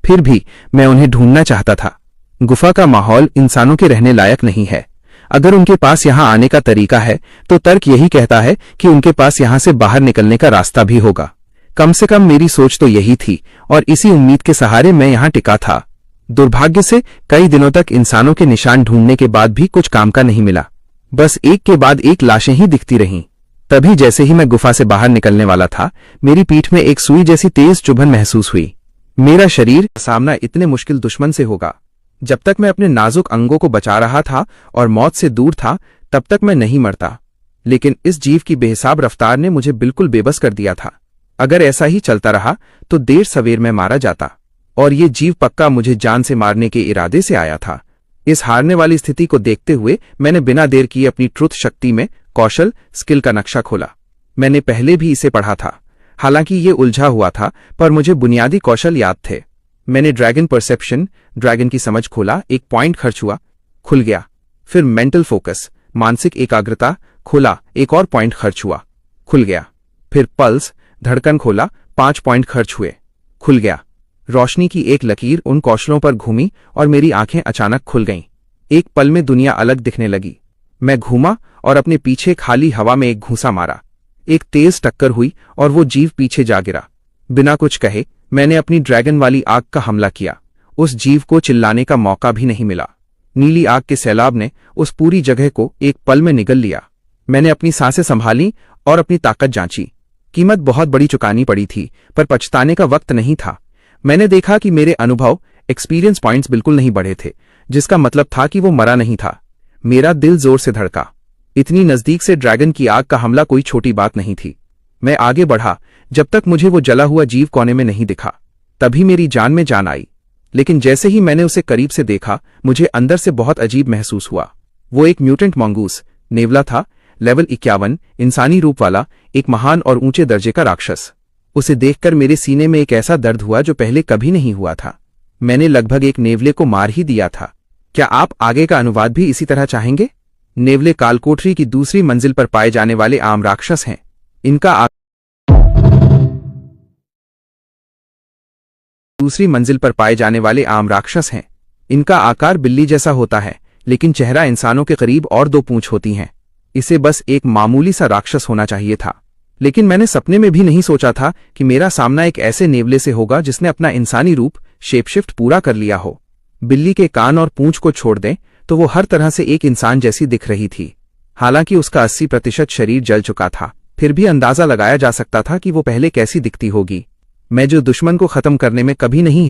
फिर भी मैं उन्हें ढूंढना चाहता था। गुफा का माहौल इंसानों के रहने लायक नहीं है। अगर उनके पास यहां आने का तरीका है तो तर्क यही कहता है कि उनके पास यहां से बाहर निकलने का रास्ता भी होगा। कम से कम मेरी सोच तो यही थी और इसी उम्मीद के सहारे मैं यहां टिका था। दुर्भाग्य से कई दिनों तक इंसानों के निशान ढूंढने के बाद भी कुछ काम का नहीं मिला। बस एक के बाद एक लाशें ही दिखती रहीं। तभी जैसे ही मैं गुफा से बाहर निकलने वाला था, मेरी पीठ में एक सुई जैसी तेज चुभन महसूस हुई। मेरा शरीर सामना इतने मुश्किल दुश्मन से होगा। जब तक मैं अपने नाजुक अंगों को बचा रहा था और मौत से दूर था, तब तक मैं नहीं मरता। लेकिन इस जीव की बेहिसाब रफ्तार ने मुझे बिल्कुल बेबस कर दिया था। अगर ऐसा ही चलता रहा तो देर सवेर मैं मारा जाता, और ये जीव पक्का मुझे जान से मारने के इरादे से आया था। इस हारने वाली स्थिति को देखते हुए मैंने बिना देर किए अपनी ट्रुथ शक्ति में कौशल स्किल का नक्शा खोला। मैंने पहले भी इसे पढ़ा था, हालांकि ये उलझा हुआ था, पर मुझे बुनियादी कौशल याद थे। मैंने ड्रैगन परसेप्शन, ड्रैगन की समझ खोला, एक पॉइंट खर्च हुआ, खुल गया। फिर मेंटल फोकस, मानसिक एकाग्रता खोला, एक और पॉइंट खर्च हुआ, खुल गया। फिर पल्स, धड़कन खोला, 5 पॉइंट खर्च हुए, खुल गया। रोशनी की एक लकीर उन कौशलों पर घूमी और मेरी आंखें अचानक खुल गईं। एक पल में दुनिया अलग दिखने लगी। मैं घूमा और अपने पीछे खाली हवा में एक घूंसा मारा। एक तेज टक्कर हुई और वो जीव पीछे जा गिरा। बिना कुछ कहे मैंने अपनी ड्रैगन वाली आग का हमला किया। उस जीव को चिल्लाने का मौका भी नहीं मिला। नीली आग के सैलाब ने उस पूरी जगह को एक पल में निगल लिया। मैंने अपनी सांसें संभाली और अपनी ताकत जांची। कीमत बहुत बड़ी चुकानी पड़ी थी, पर पछताने का वक्त नहीं था। मैंने देखा कि मेरे अनुभव, एक्सपीरियंस पॉइंट्स बिल्कुल नहीं बढ़े थे, जिसका मतलब था कि वो मरा नहीं था। मेरा दिल जोर से धड़का। इतनी नजदीक से ड्रैगन की आग का हमला कोई छोटी बात नहीं थी। मैं आगे बढ़ा जब तक मुझे वो जला हुआ जीव कोने में नहीं दिखा। तभी मेरी जान में जान आई। लेकिन जैसे ही मैंने उसे करीब से देखा, मुझे अंदर से बहुत अजीब महसूस हुआ। वो एक म्यूटेंट मंगूस नेवला था, लेवल 51, इंसानी रूप वाला, एक महान और ऊंचे दर्जे का राक्षस। उसे देखकर मेरे सीने में एक ऐसा दर्द हुआ जो पहले कभी नहीं हुआ था। मैंने लगभग एक नेवले को मार ही दिया था। क्या आप आगे का अनुवाद भी इसी तरह चाहेंगे? नेवले कालकोठरी की दूसरी मंजिल पर पाए जाने वाले आम राक्षस हैं। इनका दूसरी मंजिल पर पाए जाने वाले आम राक्षस हैं। इनका आकार बिल्ली जैसा होता है, लेकिन चेहरा इंसानों के करीब और 2 पूंछ होती हैं। इसे बस एक मामूली सा राक्षस होना चाहिए था, लेकिन मैंने सपने में भी नहीं सोचा था कि मेरा सामना एक ऐसे नेवले से होगा जिसने अपना इंसानी रूप शेपशिफ्ट पूरा कर लिया हो। बिल्ली के कान और पूंछ को छोड़ दें तो वो हर तरह से एक इंसान जैसी दिख रही थी। हालांकि उसका 80% शरीर जल चुका था, फिर भी अंदाजा लगाया जा सकता था कि वो पहले कैसी दिखती होगी। मैं जो दुश्मन को खत्म करने में कभी नहीं